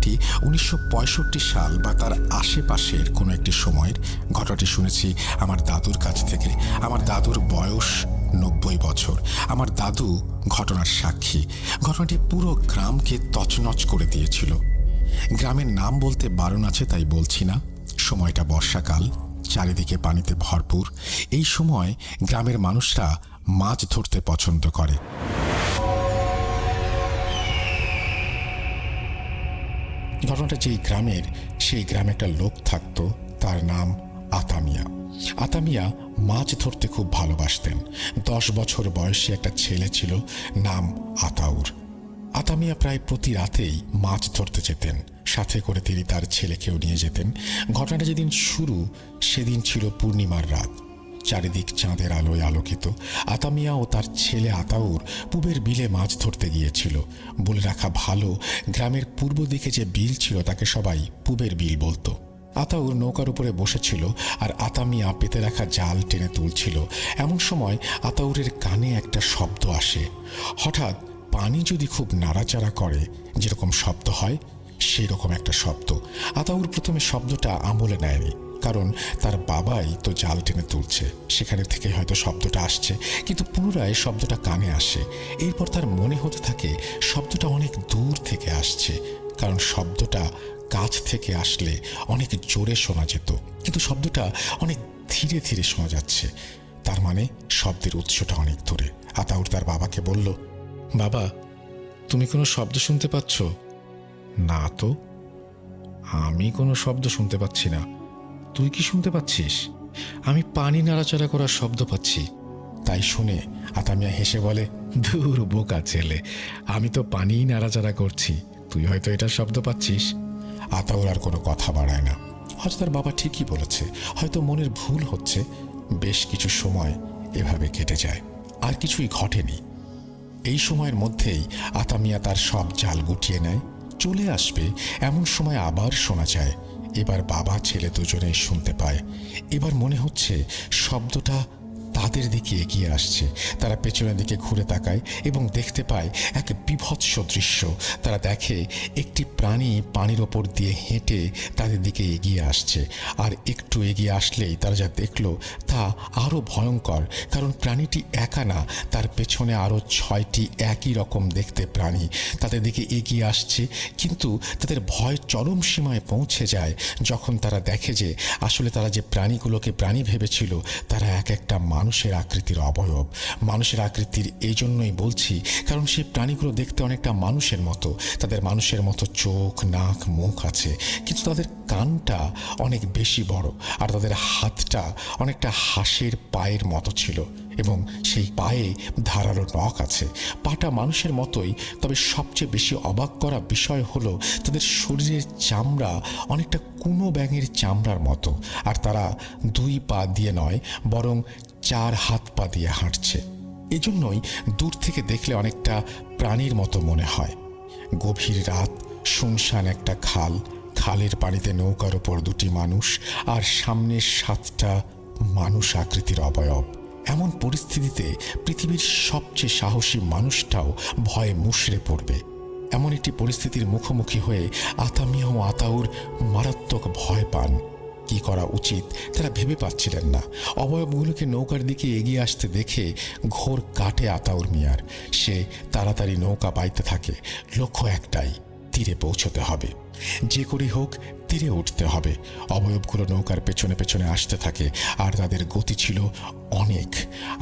রাখি 1965 সাল বা তার আশেপাশের কোনো একটি সময়ের ঘটনাটি শুনেছি আমার দাদুর কাছ থেকে। আমার দাদুর বয়স 90 বছর। আমার দাদু ঘটনার সাক্ষী। ঘটনাটি পুরো গ্রামকে তছনছ করে দিয়েছিল। গ্রামের নাম বলতে বারণ আছে, তাই বলছি না। সময়টা বর্ষাকাল, চারিদিকে পানিতে ভরপুর। এই সময় গ্রামের মানুষরা মাছ ধরতে পছন্দ করে। ঘটনাটা যেই গ্রামের, সেই গ্রামে একটা লোক থাকতো, তার নাম আতা মিয়া। আতা মিয়া মাছ ধরতে খুব ভালোবাসতেন। 10 বছর বয়সী একটা ছেলে ছিল, নাম আতাউর। আতা মিয়া প্রায় প্রতি রাতেই মাছ ধরতে যেতেন, সাথে করে তিনি তার ছেলেকেও নিয়ে যেতেন। ঘটনাটা যেদিন শুরু, সেদিন ছিল পূর্ণিমার রাত। চারিদিক চাঁদের আলোয় আলোকিত। আতা মিয়া ও তার ছেলে আতাউর পূবের বিলে মাছ ধরতে গিয়েছিল। বলে রাখা ভালো, গ্রামের পূর্ব দিকে যে বিল ছিল তাকে সবাই পূবের বিল বলতো। আতাউর নৌকার উপরে বসেছিল আর আতা মিয়া পেতে রাখা জাল টেনে তুলছিল। এমন সময় আতাউরের কানে একটা শব্দ আসে। হঠাৎ পানি যদি খুব নাড়াচাড়া করে যেরকম শব্দ হয়, সেই রকম একটা শব্দ। আতাউর প্রথমে শব্দটা আমলে নেয়নি, কারণ তার বাবাই তো জাল টেনে তুলছে, সেখানে থেকে হয়তো শব্দটা আসছে। কিন্তু পুনরায় শব্দটা কানে আসে। এরপর তার মনে হতে থাকে শব্দটা অনেক দূর থেকে আসছে, কারণ শব্দটা কাছ থেকে আসলে অনেক জোরে শোনা যেত, কিন্তু শব্দটা অনেক ধীরে ধীরে শোনা যাচ্ছে। তার মানে শব্দের উৎসটা অনেক দূরে। আতাউর তার বাবাকে বলল, বাবা, তুমি কোনো শব্দ শুনতে পাচ্ছ? না তো, আমি কোনো শব্দ শুনতে পাচ্ছি না। তুই কি শুনতে পাচ্ছিস? আমি পানি নাড়াচাড়া করার শব্দ পাচ্ছি। তাই শুনে আতা মিয়া হেসে বলে, ধুর বোকা ছেলে, আমি তো পানিই নাড়াচাড়া করছি, তুই হয়তো এটার শব্দ পাচ্ছিস। আতাউর আর কোনো কথা বাড়ায় না। হয়তো তার বাবা ঠিকই বলেছে, হয়তো মনের ভুল হচ্ছে। বেশ কিছু সময় এভাবে কেটে যায়, আর কিছুই ঘটেনি। এই সময়ের মধ্যেই আতা মিয়া তার সব জাল গুটিয়ে নেয়। চলে আসবে এমন সময় আবার শোনা যায়। এবার বাবা ছেলে দুজনেই শুনতে পায়। এবার মনে হচ্ছে শব্দটা তাদের দিকে এগিয়ে আসছে। তারা পেছনের দিকে ঘুরে তাকায় এবং দেখতে পায় এক বীভৎস দৃশ্য। তারা দেখে একটি প্রাণী পানির ওপর দিয়ে হেঁটে তাদের দিকে এগিয়ে আসছে। আর একটু এগিয়ে আসলেই তারা যা দেখলো তা আরও ভয়ঙ্কর, কারণ প্রাণীটি একা না, তার পেছনে আরও 6টি একই রকম দেখতে প্রাণী তাদের দিকে এগিয়ে আসছে। কিন্তু তাদের ভয় চরম সীমায় পৌঁছে যায় যখন তারা দেখে যে আসলে তারা যে প্রাণীগুলোকে প্রাণী ভেবেছিল তারা এক একটা মানুষের আকৃতির অবয়ব। মানুষের আকৃতির এই জন্যই বলছি, কারণ সেই প্রাণীগুলো দেখতে অনেকটা মানুষের মতো। তাদের মানুষের মতো চোখ, নাক, মুখ আছে, কিন্তু তাদের কানটা অনেক বেশি বড়, আর তাদের হাতটা অনেকটা হাঁসের পায়ের মতো ছিল, এবং সেই পায়ে ধারালো নখ আছে। পাটা মানুষের মতোই, তবে সবচেয়ে বেশি অবাক করা বিষয় হলো তাদের শরীরের চামড়া অনেকটা কুনো ব্যাঙের চামড়ার মতো। আর তারা 2 পা দিয়ে নয়, বরং 4 হাত পা দিয়ে হাঁটছে। এজন্যই দূর থেকে দেখলে অনেকটা প্রাণীর মতো মনে হয়। গভীর রাত, শুনশান একটা খাল, খালের পানিতে নৌকার ওপর 2টি মানুষ, আর সামনে 7টা মানুষ আকৃতির অবয়ব। এমন পরিস্থিতিতে পৃথিবীর সবচেয়ে সাহসী মানুষটাও ভয়ে মুষড়ে পড়বে। এমন একটি পরিস্থিতির মুখোমুখি হয়ে আতা মিয়া ও আতাউর মারাত্মক ভয় পান। কি করা উচিত তারা ভেবে পাচ্ছিলেন না। অবয়বগুলোকে নৌকার দিকে এগিয়ে আসতে দেখে ঘোর কাটে আতাউর মিয়ার। সে তাড়াতাড়ি নৌকা বাইতে থাকে। লক্ষ্য একটাই, তীরে পৌঁছতে হবে। যে করেই হোক তীরে উঠতে হবে। অবয়বগুলো নৌকার পেছনে পেছনে আসতে থাকে, আর তাদের গতি ছিল অনেক।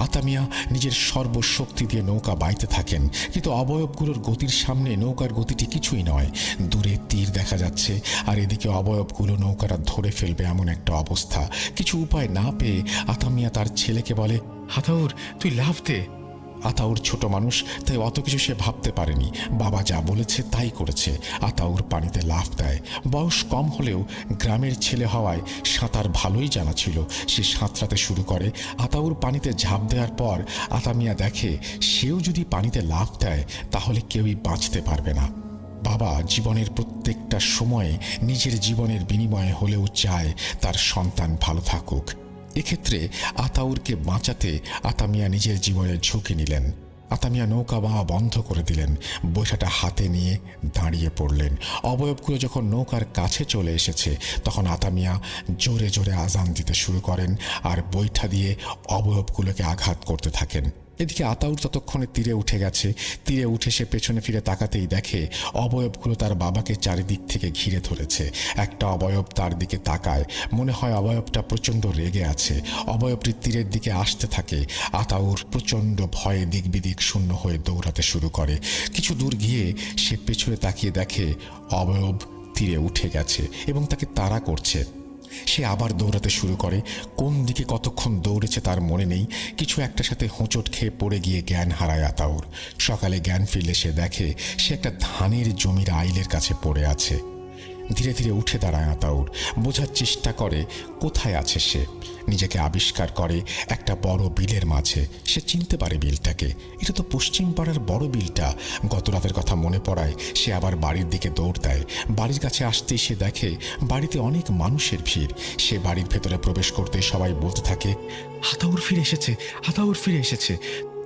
আতা মিয়া নিজের সর্বশক্তি দিয়ে নৌকা বাইতে থাকেন, কিন্তু অবয়বগুলোর গতির সামনে নৌকার গতিটি কিছুই নয়। দূরে তীর দেখা যাচ্ছে, আর এদিকে অবয়বগুলো নৌকাটা ধরে ফেলবে এমন একটা অবস্থা। কিছু উপায় না পেয়ে আতা মিয়া তার ছেলেকে বলে, আতাউর, তুই লাফ দে। আতাউর ছোট মানুষ, তাই অত কিছু সে ভাবতে পারেনি। বাবা যা বলেছে তাই করেছে। আতাউর পানিতে লাফ দেয়। বয়স কম হলেও গ্রামের ছেলে হওয়ায় সাঁতার ভালোই জানা ছিল। সে সাঁতরাতে শুরু করে। আতাউর পানিতে ঝাঁপ দেওয়ার পর আতা মিয়া দেখে সেও যদি পানিতে লাফ দেয় তাহলে কেউই বাঁচতে পারবে না। বাবা জীবনের প্রত্যেকটা সময়ে নিজের জীবনের বিনিময়ে হলেও চায় তার সন্তান ভালো থাকুক। এক্ষেত্রে আতাউরকে বাঁচাতে আতা মিয়া নিজের জীবনের ঝুঁকি নিলেন। আতামিয়া নৌকা বাওয়া বন্ধ করে দিলেন, বৈঠাটা হাতে নিয়ে দাঁড়িয়ে পড়লেন। অবয়বগুলো যখন নৌকার কাছে চলে এসেছে তখন আতামিয়া জোরে জোরে আজান দিতে শুরু করেন আর বৈঠা দিয়ে অবয়বগুলোকে আঘাত করতে থাকেন। এদিকে আতাউর ততক্ষণে তীরে উঠে গেছে। তীরে উঠে সে পেছনে ফিরে তাকাতেই দেখে অবয়বগুলো তার বাবাকে চারিদিক থেকে ঘিরে ধরেছে। একটা অবয়ব তার দিকে তাকায়, মনে হয় অবয়বটা প্রচণ্ড রেগে আছে। অবয়বটি তীরের দিকে আসতে থাকে। আতাউর প্রচণ্ড ভয়ে দিক বিদিক শূন্য হয়ে দৌড়াতে শুরু করে। কিছু দূর গিয়ে সে পেছনে তাকিয়ে দেখে অবয়ব তীরে উঠে গেছে এবং তাকে তাড়া করছে। সে আবার দৌড়াতে শুরু করে। কোন দিকে কতক্ষণ দৌড়েছে তার মনে নেই। কিছু একটার সাথে হোঁচট খেয়ে পড়ে গিয়ে জ্ঞান হারায় আতাউর। সকালে জ্ঞান ফিরলে সে দেখে সে একটা ধানের জমির আইলের কাছে পড়ে আছে। ধীরে ধীরে উঠে দাঁড়ায় আতাউর, বোঝার চেষ্টা করে কোথায় আছে সে। নিজেকে আবিষ্কার করে একটা বড় বিলের মাঝে। সে চিনতে পারে বিলটাকে, এটা তো পশ্চিম পাড়ার বড় বিলটা। গত রাতের কথা মনে পড়ায় সে আবার বাড়ির দিকে দৌড় দেয়। বাড়ির কাছে আসতেই সে দেখে বাড়িতে অনেক মানুষের ভিড়। সে বাড়ির ভেতরে প্রবেশ করতে সবাই বলতে থাকে, আতাউর ফিরে এসেছে, আতাউর ফিরে এসেছে।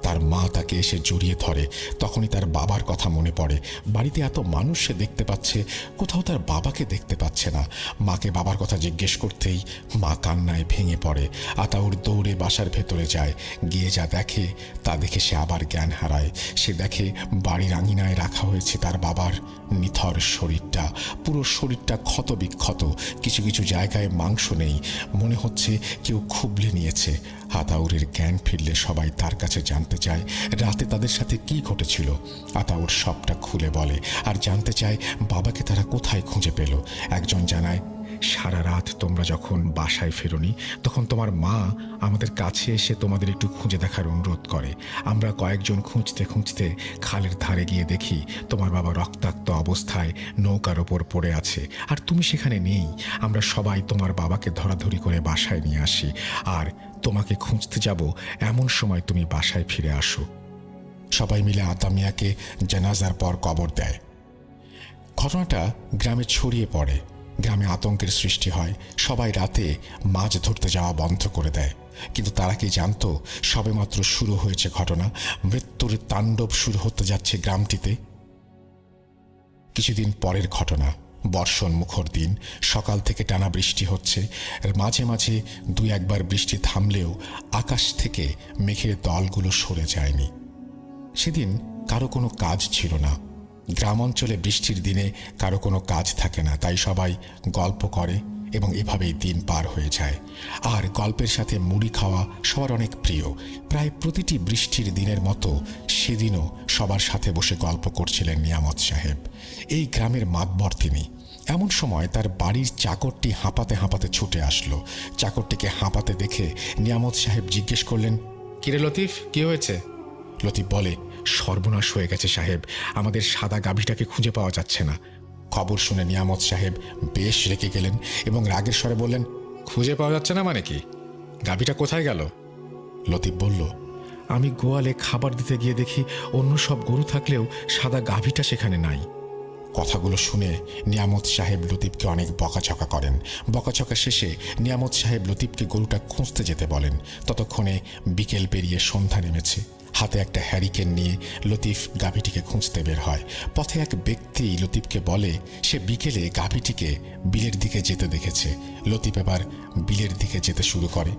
তার মা তাকে এসে জড়িয়ে ধরে। তখনই তার বাবার কথা মনে পড়ে। বাড়িতে এত মানুষ সে দেখতে পাচ্ছে, কোথাও তার বাবাকে দেখতে পাচ্ছে না। মাকে বাবার কথা জিজ্ঞেস করতেই মা কান্নায় ভেঙে পড়ে। আতাউর দৌড়ে বাসার ভেতরে যায়। গিয়ে যা দেখে তা দেখে সে আবার জ্ঞান হারায়। সে দেখে বাড়ির আঙিনায় রাখা হয়েছে তার বাবার নিথর শরীরটা। পুরো শরীরটা ক্ষত বিক্ষত, কিছু কিছু জায়গায় মাংস নেই, মনে হচ্ছে কেউ খুবলে নিয়েছে। আতাউরের জ্ঞান ফিরলে সবাই তার কাছে জানতে চায় রাতে তাদের সাথে কি ঘটেছিল। আতাউর সবটা খুলে বলে আর জানতে চায় বাবাকে তারা কোথায় খুঁজে পেল। একজন জানায়, সারা রাত তোমরা যখন বাসায় ফেরোনি তখন তোমার মা আমাদের কাছে এসে তোমাদের একটু খুঁজে দেখার অনুরোধ করে। আমরা কয়েকজন খুঁজতে খুঁজতে খালের ধারে গিয়ে দেখি তোমার বাবা রক্তাক্ত অবস্থায় নৌকার ওপর পড়ে আছে আর তুমি সেখানে নেই। আমরা সবাই তোমার বাবাকে ধরাধরি করে বাসায় নিয়ে আসি আর তোমাকে খুঁজতে যাব এমন সময় তুমি বাসায় ফিরে আসো। সবাই মিলে আতামিয়াকে জানাজার পর কবর দেয়। ঘটনাটা গ্রামে ছড়িয়ে পড়ে। গ্রামে আতঙ্কের সৃষ্টি হয়। সবাই রাতে মাছ ধরতে যাওয়া বন্ধ করে দেয়। কিন্তু তারা কি জানতো সবেমাত্র শুরু হয়েছে ঘটনা। মৃত্যুর তাণ্ডব শুরু হতে যাচ্ছে গ্রামটিতে। কিছুদিন পরের ঘটনা। বর্ষণ মুখর দিন, সকাল থেকে টানা বৃষ্টি হচ্ছে। মাঝে মাঝে দুই একবার বৃষ্টি থামলেও আকাশ থেকে মেঘের দলগুলো সরে যায়নি। সেদিন কারো কোনো কাজ ছিল না। গ্রাম অঞ্চলে বৃষ্টির দিনে কারো কোনো কাজ থাকে না, তাই সবাই গল্প করে এবং এভাবেই দিন পার হয়ে যায়। আর গল্পের সাথে মুড়ি খাওয়া সবার অনেক প্রিয়। প্রায় প্রতিটি বৃষ্টির দিনের মতো সেদিনও সবার সাথে বসে গল্প করছিলেন নিয়ামত সাহেব। এই গ্রামের মাতবর তিনি। এমন সময় তার বাড়ির চাকরটি হাঁপাতে হাঁপাতে ছুটে আসলো। চাকরটিকে হাঁপাতে দেখে নিয়ামত সাহেব জিজ্ঞেস করলেন, কিরে লতিফ, কি হয়েছে? লতিফ বলে, সর্বনাশ হয়ে গেছে সাহেব, আমাদের সাদা গাভীটাকে খুঁজে পাওয়া যাচ্ছে না। খবর শুনে নিয়ামত সাহেব বেশ রেগে গেলেন এবং রাগের স্বরে বললেন, খুঁজে পাওয়া যাচ্ছে না মানে কি? গাভীটা কোথায় গেল? লতিফ বলল, আমি গোয়ালে খাবার দিতে গিয়ে দেখি অন্য সব গরু থাকলেও সাদা গাভীটা সেখানে নাই। কথাগুলো শুনে নিয়ামত সাহেব লতিফকে অনেক বকাঝকা করেন। বকাঝকা শেষে নিয়ামত সাহেব লতিফকে গরুটা খুঁজতে যেতে বলেন। ততক্ষণে বিকেল পেরিয়ে সন্ধ্যা নেমেছে। হাতে একটা হ্যারিকেন নিয়ে লতিফ গাভীটিকে খুঁজতে বের হয়। পথে এক ব্যক্তি লতিফকে বলে সে বিকেলে গাভীটিকে বিলের দিকে যেতে দেখেছে। লতিফ এবার বিলের দিকে যেতে শুরু করে।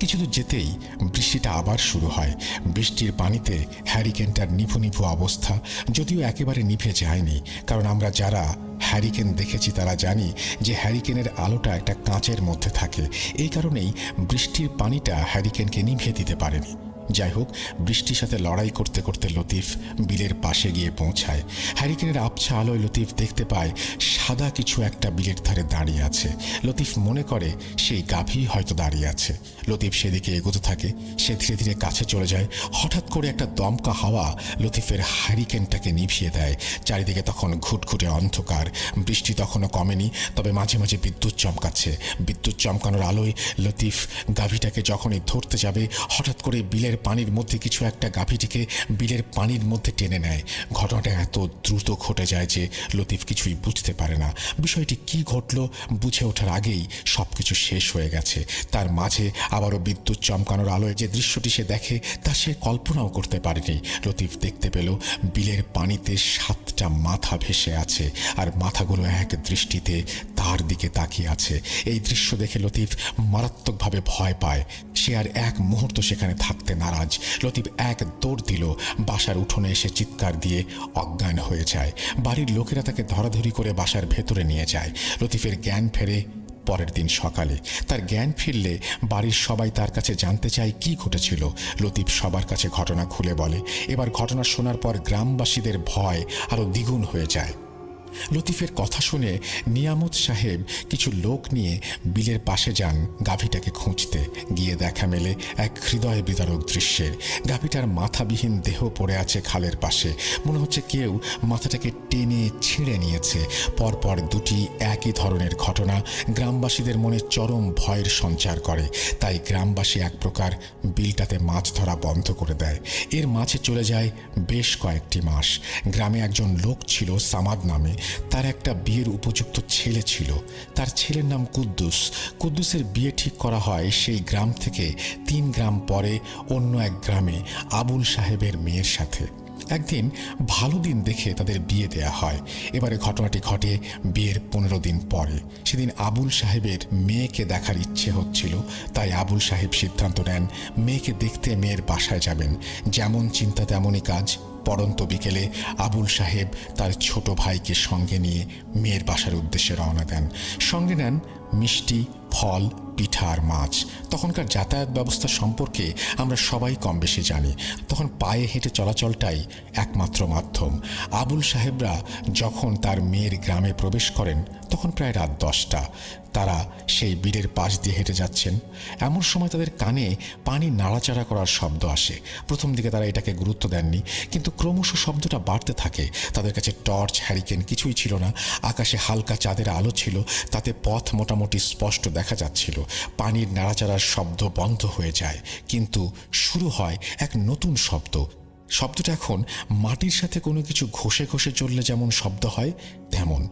কিছু দূর যেতেই বৃষ্টিটা আবার শুরু হয়। বৃষ্টির পানিতে হ্যারিকেনটার নিভু নিভু অবস্থা, যদিও একেবারে নিভে যায়নি, কারণ আমরা যারা হ্যারিকেন দেখেছি তারা জানি যে হ্যারিকেনের আলোটা একটা কাঁচের মধ্যে থাকে। এই কারণেই বৃষ্টির পানিটা হ্যারিকেনকে নিভিয়ে দিতে পারেনি। যাই হোক, বৃষ্টির সাথে লড়াই করতে করতে লতিফ বিলের পাশে গিয়ে পৌঁছায়। হ্যারিকেনের আবছা আলোয় লতিফ দেখতে পায় সাদা কিছু একটা বিলের ধারে দাঁড়িয়ে আছে। লতিফ মনে করে সেই গাভী হয়তো দাঁড়িয়ে আছে। লতিফ সেদিকে এগোতে থাকে। সে ধীরে ধীরে কাছে চলে যায়। হঠাৎ করে একটা দমকা হাওয়া লতিফের হ্যারিকেনটাকে নিভিয়ে দেয়। চারিদিকে তখন ঘুটঘুটে অন্ধকার। বৃষ্টি তখনও কমেনি, তবে মাঝে মাঝে বিদ্যুৎ চমকাচ্ছে। বিদ্যুৎ চমকানোর আলোয় লতিফ গাভীটাকে যখনই ধরতে যাবে হঠাৎ করে বিলের পানির মধ্যে কিছু একটা গাভীটিকে বিলের পানির মধ্যে টেনে নেয়। ঘটনাটা এত দ্রুত ঘটে যায় যে লতিফ কিছুই বুঝতে পারে না। বিষয়টি কি ঘটল বুঝে ওঠার আগেই সবকিছু শেষ হয়ে গেছে। তার মাঝে আবারও বিদ্যুৎ চমকানোর আলোয় যে দৃশ্যটি সে দেখে তা সে কল্পনাও করতে পারেনি। লতিফ দেখতে পেল বিলের পানিতে 7টা মাথা ভেসে আছে, আর মাথাগুলো এক দৃষ্টিতে তার দিকে তাকিয়ে আছে। এই দৃশ্য দেখে লতিফ মারাত্মকভাবে ভয় পায়। সে আর এক মুহূর্ত সেখানে থাকতে নারাজ। লতিফ এক দৌড় দিল, বাসার উঠোনে এসে চিৎকার দিয়ে অজ্ঞান হয়ে যায়। বাড়ির লোকেরা তাকে ধরাধরি করে বাসার ভেতরে নিয়ে যায়। লতিফের জ্ঞান ফেরে পরের দিন সকালে। তার জ্ঞান ফিরলে বাড়ির সবাই তার কাছে জানতে চায় কি ঘটেছিল। লতিফ সবার কাছে ঘটনা খুলে বলে। এবার ঘটনা শোনার পর গ্রামবাসীদের ভয় আরও দ্বিগুণ হয়ে যায়। লতিফের কথা শুনে নিয়ামত সাহেব কিছু লোক নিয়ে বিলের পাশে যান গাভীটাকে খুঁজতে। গিয়ে দেখা মেলে এক হৃদয় বিদারক দৃশ্যের। গাভীটার মাথাবিহীন দেহ পড়ে আছে খালের পাশে। মনে হচ্ছে কেউ মাথাটাকে টেনে ছিঁড়ে নিয়েছে। পরপর দুটি একই ধরনের ঘটনা গ্রামবাসীদের মনে চরম ভয়ের সঞ্চার করে। তাই গ্রামবাসী এক প্রকার বিলটাতে মাছ ধরা বন্ধ করে দেয়। এর মাঝে চলে যায় বেশ কয়েকটি মাস। গ্রামে একজন লোক ছিল সামাদ নামে। তার একটা বিয়ের উপযুক্ত ছেলে ছিল। তার ছেলের নাম কুদ্দুস। কুদ্দুসের বিয়ে ঠিক করা হয় সেই গ্রাম থেকে 3 গ্রাম পরে অন্য এক গ্রামে আবুল সাহেবের মেয়ের সাথে। একদিন ভালো দিন দেখে তাদের বিয়ে দেয়া হয়। এবারে ঘটনাটি ঘটে বিয়ের 15 দিন পরে। সেদিন আবুল সাহেবের মেয়েকে দেখার ইচ্ছে হচ্ছিল, তাই আবুল সাহেব সিদ্ধান্ত নেন মেয়েকে দেখতে মেয়ের বাসায় যাবেন। যেমন চিন্তা তেমনই কাজ। পড়ন্ত বিকেলে আবুল সাহেব তার ছোট ভাইকে সঙ্গে নিয়ে মেয়ের বাসার উদ্দেশ্যে রওনা দেন। সঙ্গে নেন মিষ্টি, ফল, পিঠা আর মাছ। তখনকার যাতায়াত ব্যবস্থা সম্পর্কে আমরা সবাই কম বেশি জানি। তখন পায়ে হেঁটে চলাচলটাই একমাত্র মাধ্যম। আবুল সাহেবরা যখন তার মেয়ের গ্রামে প্রবেশ করেন তখন প্রায় রাত 10টা। তারা সেই বিলের পাশ দিয়ে হেঁটে যাচ্ছেন। এমন সময় তাদের কানে পানি নাড়াচাড়া করার শব্দ আসে। প্রথম দিকে তারা এটাকে গুরুত্ব দেননি, কিন্তু ক্রমশ শব্দটা বাড়তে থাকে। তাদের কাছে টর্চ, হ্যারিকেন কিছুই ছিল না। আকাশে হালকা চাঁদের আলো ছিল, তাতে পথ মোটামুটি স্পষ্ট দেখা যাচ্ছিল। পানির নাড়াচাড়ার শব্দ বন্ধ হয়ে যায়, কিন্তু শুরু হয় এক নতুন শব্দ। শব্দটা এখন মাটির সাথে কোনো কিছু ঘষে ঘষে চললে যেমন শব্দ হয় তেমন।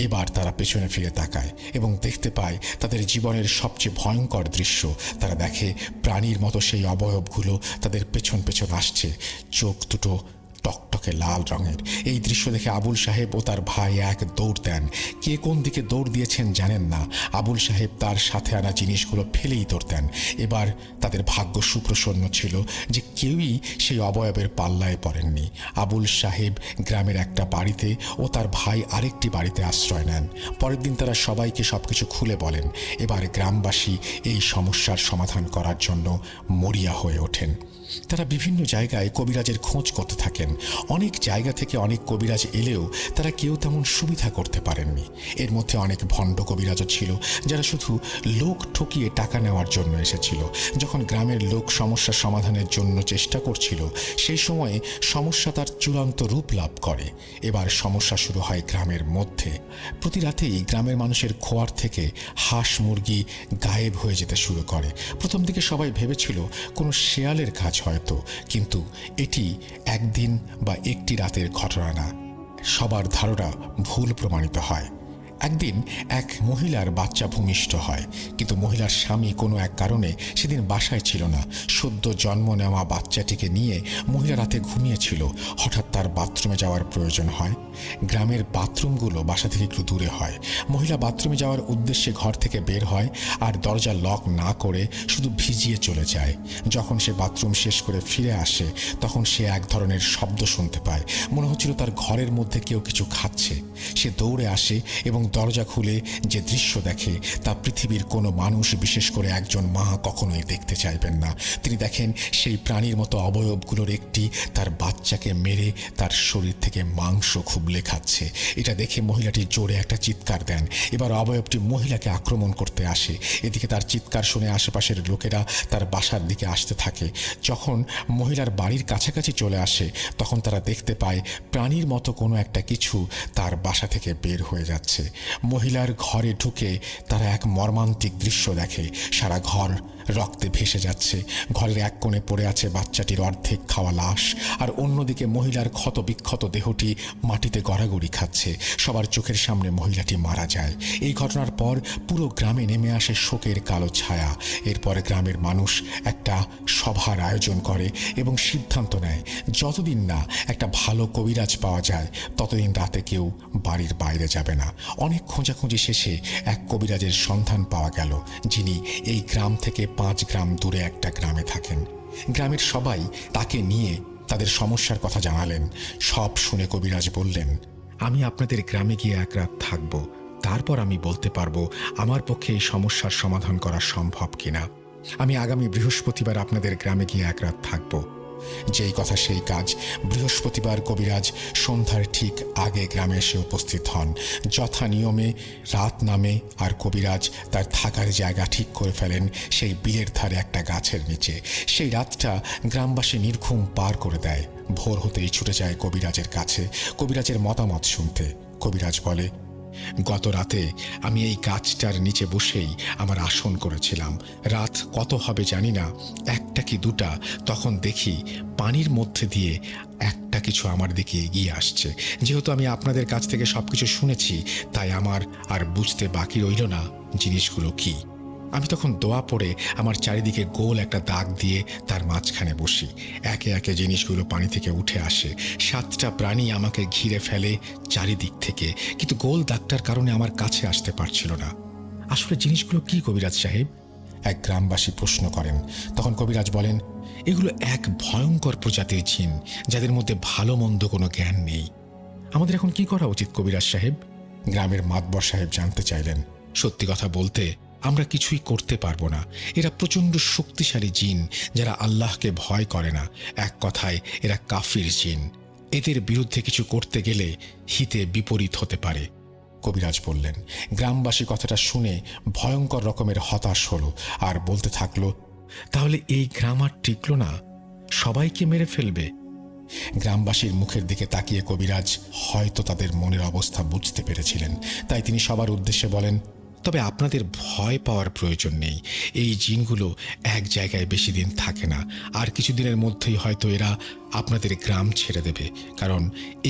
এবার তারা পেছনে ফিরে তাকায় এবং দেখতে পায় তাদের জীবনের সবচেয়ে ভয়ঙ্কর দৃশ্য। তারা দেখে প্রাণীর মতো সেই অবয়বগুলো তাদের পেছন পেছন আসছে। চোখ দুটো টকটকে লাল রঙের। এই দৃশ্য দেখে আবুল সাহেব ও তার ভাই এক দৌড় দেন। কে কোন দিকে দৌড় দিয়েছেন জানেন না। আবুল সাহেব তার সাথে আনা জিনিসগুলো ফেলেই দৌড়তেন। এবার তাদের ভাগ্য সুপ্রসন্ন ছিল যে কেউই সেই অবয়বের পাল্লায় পড়েননি। আবুল সাহেব গ্রামের একটা বাড়িতে ও তার ভাই আরেকটি বাড়িতে আশ্রয় নেন। পরের দিন তারা সবাইকে সবকিছু খুলে বলেন। এবার গ্রামবাসী এই সমস্যার সমাধান করার জন্য মরিয়া হয়ে ওঠেন। তারা বিভিন্ন জায়গায় কবিরাজের খোঁজ করতে থাকেন। অনেক জায়গা থেকে অনেক কবিরাজ এলেও তারা কেউ তেমন সুবিধা করতে পারেননি। এর মধ্যে অনেক ভণ্ড কবিরাজও ছিল, যারা শুধু লোক ঠকিয়ে টাকা নেওয়ার জন্য এসেছিল। যখন গ্রামের লোক সমস্যা সমাধানের জন্য চেষ্টা করছিল, সেই সময়ে সমস্যা তার চূড়ান্ত রূপ লাভ করে। এবার সমস্যা শুরু হয় গ্রামের মধ্যে। প্রতি রাতেই গ্রামের মানুষের খোয়ার থেকে হাঁস মুরগি গায়েব হয়ে যেতে শুরু করে। প্রথম দিকে সবাই ভেবেছিল কোনো শেয়ালের কাজ হয়তো, কিন্তু এটি একদিন বা একটি রাতের ঘটনা না। সবার ধারণা ভুল প্রমাণিত হয়। একদিন এক মহিলার বাচ্চা ভূমিষ্ঠ হয়, কিন্তু মহিলার স্বামী কোনো এক কারণে সেদিন বাসায় ছিল না। সদ্য জন্ম নেওয়া বাচ্চাটিকে নিয়ে মহিলা রাতে ঘুমিয়েছিল। হঠাৎ তার বাথরুমে যাওয়ার প্রয়োজন হয়। গ্রামের বাথরুমগুলো বাসা থেকে একটু দূরে হয়। মহিলা বাথরুমে যাওয়ার উদ্দেশ্যে ঘর থেকে বের হয় আর দরজা লক না করে শুধু ভিজিয়ে চলে যায়। যখন সে বাথরুম শেষ করে ফিরে আসে তখন সে এক ধরনের শব্দ শুনতে পায়। মনে হচ্ছিল তার ঘরের মধ্যে কেউ কিছু খাচ্ছে। সে দৌড়ে আসে এবং দরজা খুলে যে দৃশ্য দেখে তা পৃথিবীর কোনো মানুষ, বিশেষ করে একজন মা, কখনোই দেখতে চাইবেন না। তিনি দেখেন সেই প্রাণীর মতো অবয়বগুলোর একটি তার বাচ্চাকে মেরে তার শরীর থেকে মাংস খুব উবলে খাচ্ছে। এটা দেখে মহিলাটি জোরে একটা চিৎকার দেন। এবার অবয়বটি মহিলাকে আক্রমণ করতে আসে। এদিকে তার চিৎকার শুনে আশেপাশের লোকেরা তার বাসার দিকে আসতে থাকে। যখন মহিলার বাড়ির কাছাকাছি চলে আসে তখন তারা দেখতে পায় প্রাণীর মতো কোনো একটা কিছু তার বাসা থেকে বের হয়ে যাচ্ছে। মহিলার ঘরে ঢুকে তারা এক মর্মান্তিক দৃশ্য দেখে। সারা ঘর রক্তে ভেসে যাচ্ছে। ঘরের এক কোণে পড়ে আছে বাচ্চাটির অর্ধেক খাওয়া লাশ, আর অন্যদিকে মহিলার ক্ষত বিক্ষত দেহটি মাটিতে গড়াগড়ি খাচ্ছে। সবার চোখের সামনে মহিলাটি মারা যায়। এই ঘটনার পর পুরো গ্রামে নেমে আসে শোকের কালো ছায়া। এরপর গ্রামের মানুষ একটা সভার আয়োজন করে এবং সিদ্ধান্ত নেয় যতদিন না একটা ভালো কবিরাজ পাওয়া যায় ততদিন রাতে কেউ বাড়ির বাইরে যাবে না। অনেক খোঁজাখুঁজি শেষে এক কবিরাজের সন্ধান পাওয়া গেল, যিনি এই গ্রাম থেকে 5 গ্রাম দূরে একটা গ্রামে থাকেন। গ্রামের সবাই তাকে নিয়ে তাদের সমস্যার কথা জানালেন। সব শুনে কবিরাজ বললেন, আমি আপনাদের গ্রামে গিয়ে এক রাত থাকব, তারপর আমি বলতে পারবো আমার পক্ষে এই সমস্যার সমাধান করা সম্ভব কিনা। আমি আগামী বৃহস্পতিবার আপনাদের গ্রামে গিয়ে এক রাত থাকব। যেই কথা সেই কাজ। বৃহস্পতিবার কবিরাজ সন্ধ্যার ঠিক আগে গ্রামে এসে উপস্থিত হন। যথা নিয়মে রাত নামে আর কবিরাজ তার থাকার জায়গা ঠিক করে ফেলেন সেই বিলের ধারে একটা গাছের নিচে। সেই রাতটা গ্রামবাসী নির্ঘুম পার করে দেয়। ভোর হতেই ছুটে যায় কবিরাজের কাছে কবিরাজের মতামত শুনতে। কবিরাজ বলে, গত রাতে আমি এই গাছটার নিচে বসেই আমার আসন করেছিলাম। রাত কত হবে জানি না, 1টা কি 2টা, তখন দেখি পানির মধ্যে দিয়ে একটা কিছু আমার দিকে এগিয়ে আসছে। যেহেতু আমি আপনাদের কাছ থেকে সবকিছু শুনেছি, তাই আমার আর বুঝতে বাকি রইল না জিনিসগুলো কি। আমি তখন দোয়া পড়ে আমার চারিদিকে গোল একটা দাগ দিয়ে তার মাঝখানে বসি। একে একে জিনিসগুলো পানি থেকে উঠে আসে। 7টা প্রাণী আমাকে ঘিরে ফেলে চারিদিক থেকে, কিন্তু গোল দাগটার কারণে আমার কাছে আসতে পারছিল না। আসলে জিনিসগুলো কি কবিরাজ সাহেব? এক গ্রামবাসী প্রশ্ন করেন। তখন কবিরাজ বলেন, এগুলো এক ভয়ঙ্কর প্রজাতির জিন, যাদের মধ্যে ভালো মন্দ কোনো জ্ঞান নেই। আমাদের এখন কি করা উচিত কবিরাজ সাহেব? গ্রামের মাতবর সাহেব জানতে চাইলেন। সত্যি কথা বলতে আমরা কিছুই করতে পারবো না। এরা প্রচণ্ড শক্তিশালী জিন, যারা আল্লাহকে ভয় করে না। এক কথায় এরা কাফির জিন। এদের বিরুদ্ধে কিছু করতে গেলে হিতে বিপরীত হতে পারে। কবিরাজ বললেন। গ্রামবাসী কথাটা শুনে ভয়ঙ্কর রকমের হতাশ হলো আর বলতে থাকলো, তাহলে এই গ্রাম আর টিকলো না, সবাইকে মেরে ফেলবে। গ্রামবাসীর মুখের দিকে তাকিয়ে কবিরাজ হয়তো তাদের মনের অবস্থা বুঝতে পেরেছিলেন। তাই তিনি সবার উদ্দেশ্যে বলেন, তবে আপনাদের ভয় পাওয়ার প্রয়োজন নেই। এই জিনগুলো এক জায়গায় বেশি দিন থাকে না। আর কিছুদিনের মধ্যেই হয়তো এরা আপনাদের গ্রাম ছেড়ে দেবে, কারণ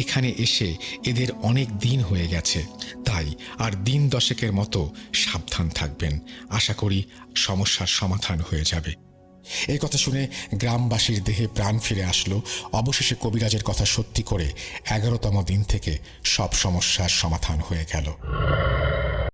এখানে এসে এদের অনেক দিন হয়ে গেছে। তাই আর দিন 10 মতো সাবধান থাকবেন। আশা করি সমস্যার সমাধান হয়ে যাবে। এই কথা শুনে গ্রামবাসীর দেহে প্রাণ ফিরে আসলো। অবশেষে কবিরাজের কথা সত্যি করে 11তম দিন থেকে সব সমস্যার সমাধান হয়ে গেল।